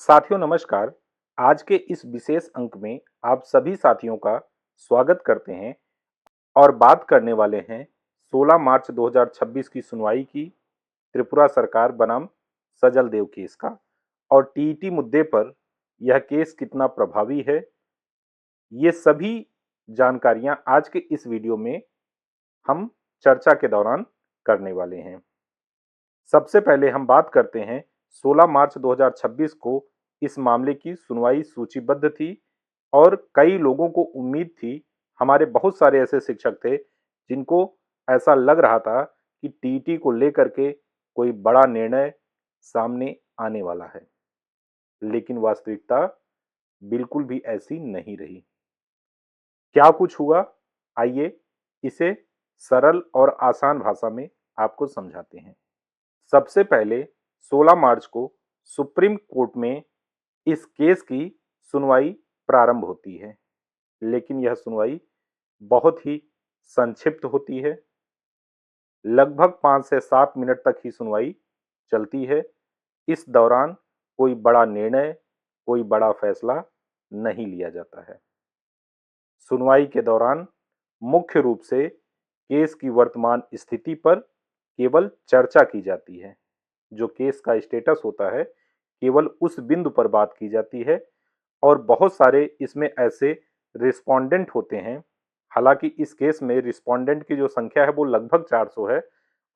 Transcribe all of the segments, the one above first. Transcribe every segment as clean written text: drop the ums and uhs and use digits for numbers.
साथियों नमस्कार। आज के इस विशेष अंक में आप सभी साथियों का स्वागत करते हैं और बात करने वाले हैं 16 मार्च 2026 की सुनवाई की त्रिपुरा सरकार बनाम सजल देव केस का और टीईटी मुद्दे पर यह केस कितना प्रभावी है। ये सभी जानकारियां आज के इस वीडियो में हम चर्चा के दौरान करने वाले हैं। सबसे पहले हम बात करते हैं 16 मार्च 2026 को इस मामले की सुनवाई सूचीबद्ध थी और कई लोगों को उम्मीद थी। हमारे बहुत सारे ऐसे शिक्षक थे जिनको ऐसा लग रहा था कि टीईटी को लेकर के कोई बड़ा निर्णय सामने आने वाला है, लेकिन वास्तविकता बिल्कुल भी ऐसी नहीं रही। क्या कुछ हुआ, आइए इसे सरल और आसान भाषा में आपको समझाते हैं। सबसे पहले 16 मार्च को सुप्रीम कोर्ट में इस केस की सुनवाई प्रारंभ होती है, लेकिन यह सुनवाई बहुत ही संक्षिप्त होती है। लगभग 5 से 7 मिनट तक ही सुनवाई चलती है। इस दौरान कोई बड़ा निर्णय, कोई बड़ा फैसला नहीं लिया जाता है। सुनवाई के दौरान मुख्य रूप से केस की वर्तमान स्थिति पर केवल चर्चा की जाती है। जो केस का स्टेटस होता है केवल उस बिंदु पर बात की जाती है और बहुत सारे इसमें ऐसे रिस्पोंडेंट होते हैं। हालांकि इस केस में रिस्पोंडेंट की जो संख्या है वो लगभग 400 है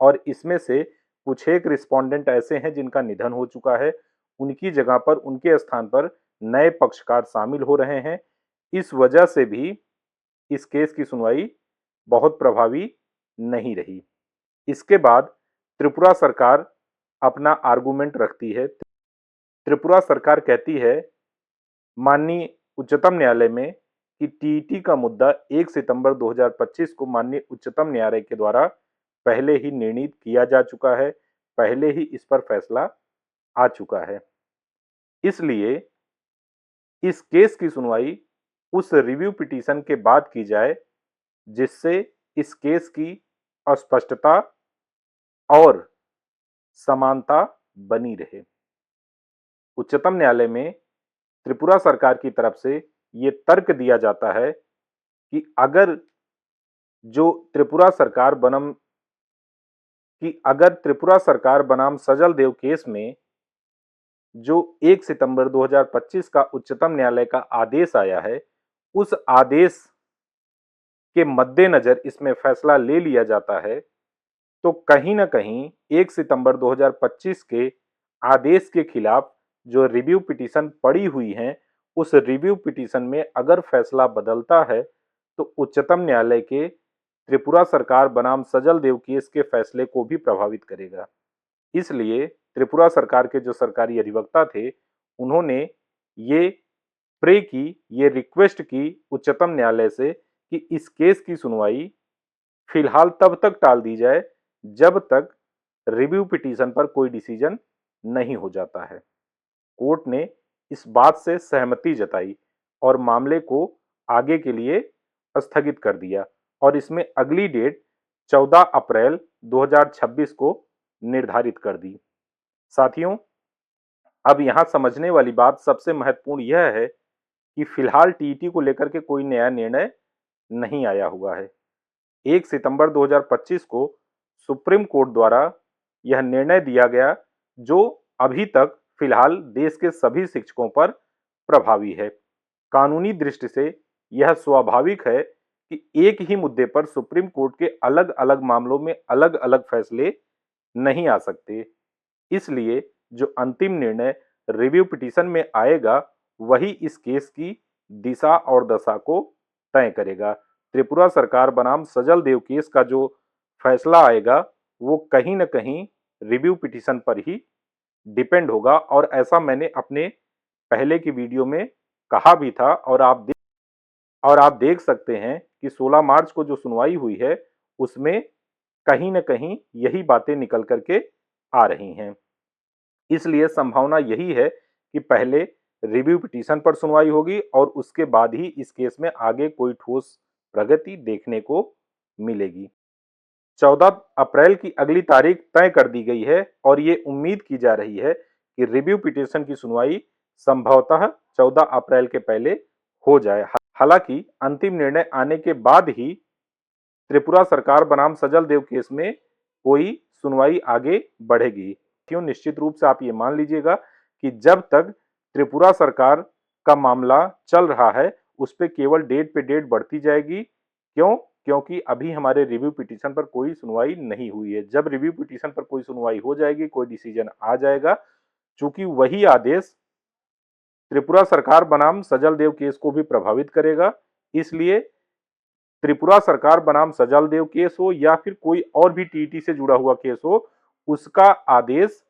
और इसमें से कुछ एक रिस्पोंडेंट ऐसे हैं जिनका निधन हो चुका है। उनकी जगह पर, उनके स्थान पर नए पक्षकार शामिल हो रहे हैं। इस वजह से भी इस केस की सुनवाई बहुत प्रभावी नहीं रही। इसके बाद त्रिपुरा सरकार अपना आर्गुमेंट रखती है। त्रिपुरा सरकार कहती है माननीय उच्चतम न्यायालय में कि टीईटी का मुद्दा 1 सितंबर 2025 को माननीय उच्चतम न्यायालय के द्वारा पहले ही निर्णीत किया जा चुका है, पहले ही इस पर फैसला आ चुका है। इसलिए इस केस की सुनवाई उस रिव्यू पिटीशन के बाद की जाए जिससे इस केस की अस्पष्टता और समानता बनी रहे। उच्चतम न्यायालय में त्रिपुरा सरकार की तरफ से ये तर्क दिया जाता है कि अगर त्रिपुरा सरकार बनाम सजल देव केस में जो 1 सितंबर 2025 का उच्चतम न्यायालय का आदेश आया है, उस आदेश के मद्देनजर इसमें फैसला ले लिया जाता है, तो कहीं ना कहीं 1 सितंबर 2025 के आदेश के खिलाफ जो रिव्यू पिटीशन पड़ी हुई हैं, उस रिव्यू पिटीशन में अगर फैसला बदलता है तो उच्चतम न्यायालय के त्रिपुरा सरकार बनाम सजल देव केस के फैसले को भी प्रभावित करेगा। इसलिए त्रिपुरा सरकार के जो सरकारी अधिवक्ता थे, उन्होंने ये ये रिक्वेस्ट की उच्चतम न्यायालय से कि इस केस की सुनवाई फिलहाल तब तक टाल दी जाए जब तक रिव्यू पिटीशन पर कोई डिसीजन नहीं हो जाता है। कोर्ट ने इस बात से सहमति जताई और मामले को आगे के लिए स्थगित कर दिया और इसमें अगली डेट 14 अप्रैल 2026 को निर्धारित कर दी। साथियों, अब यहां समझने वाली बात सबसे महत्वपूर्ण यह है कि फिलहाल टीईटी को लेकर के कोई नया निर्णय नहीं आया हुआ है। 1 सितंबर 2025 को सुप्रीम कोर्ट द्वारा यह निर्णय दिया गया जो अभी तक फिलहाल देश के सभी शिक्षकों पर प्रभावी है। कानूनी दृष्टि से यह स्वाभाविक है कि एक ही मुद्दे पर सुप्रीम कोर्ट के अलग अलग मामलों में अलग अलग फैसले नहीं आ सकते। इसलिए जो अंतिम निर्णय रिव्यू पिटीशन में आएगा वही इस केस की दिशा और दशा को तय करेगा। त्रिपुरा सरकार बनाम सजल देव केस का जो फैसला आएगा वो कहीं ना कहीं रिव्यू पिटीशन पर ही डिपेंड होगा और ऐसा मैंने अपने पहले की वीडियो में कहा भी था और आप देख सकते हैं कि 16 मार्च को जो सुनवाई हुई है उसमें कहीं ना कहीं यही बातें निकल करके आ रही हैं। इसलिए संभावना यही है कि पहले रिव्यू पिटीशन पर सुनवाई होगी और उसके बाद ही इस केस में आगे कोई ठोस प्रगति देखने को मिलेगी। 14 अप्रैल की अगली तारीख तय कर दी गई है और ये उम्मीद की जा रही है कि रिव्यू पिटीशन की सुनवाई संभवतः 14 अप्रैल के पहले हो जाए। हालांकि अंतिम निर्णय आने के बाद ही त्रिपुरा सरकार बनाम सजल देव केस में कोई सुनवाई आगे बढ़ेगी। क्यों, निश्चित रूप से आप ये मान लीजिएगा कि जब तक त्रिपुरा सरकार का मामला चल रहा है उस पर केवल डेट पे डेट बढ़ती जाएगी। क्यों? क्योंकि अभी हमारे रिव्यू पिटीशन पर कोई सुनवाई नहीं हुई है। जब रिव्यू पिटीशन पर कोई सुनवाई हो जाएगी, कोई डिसीजन आ जाएगा, चूंकि वही आदेश त्रिपुरा सरकार बनाम सजल देव केस को भी प्रभावित करेगा, इसलिए त्रिपुरा सरकार बनाम सजल देव केस हो या फिर कोई और भी टीटी से जुड़ा हुआ केस हो, उसका आदेश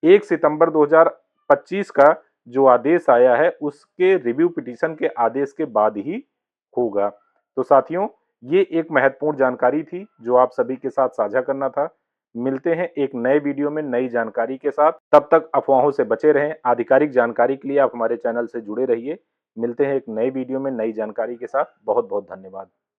1 सितंबर 2025 का जो आदेश आया है उसके रिव्यू पिटीशन के आदेश के बाद ही होगा। तो साथियों, ये एक महत्वपूर्ण जानकारी थी जो आप सभी के साथ साझा करना था। मिलते हैं एक नए वीडियो में नई जानकारी के साथ। तब तक अफवाहों से बचे रहें। आधिकारिक जानकारी के लिए आप हमारे चैनल से जुड़े रहिए। मिलते हैं एक नए वीडियो में नई जानकारी के साथ। बहुत बहुत धन्यवाद।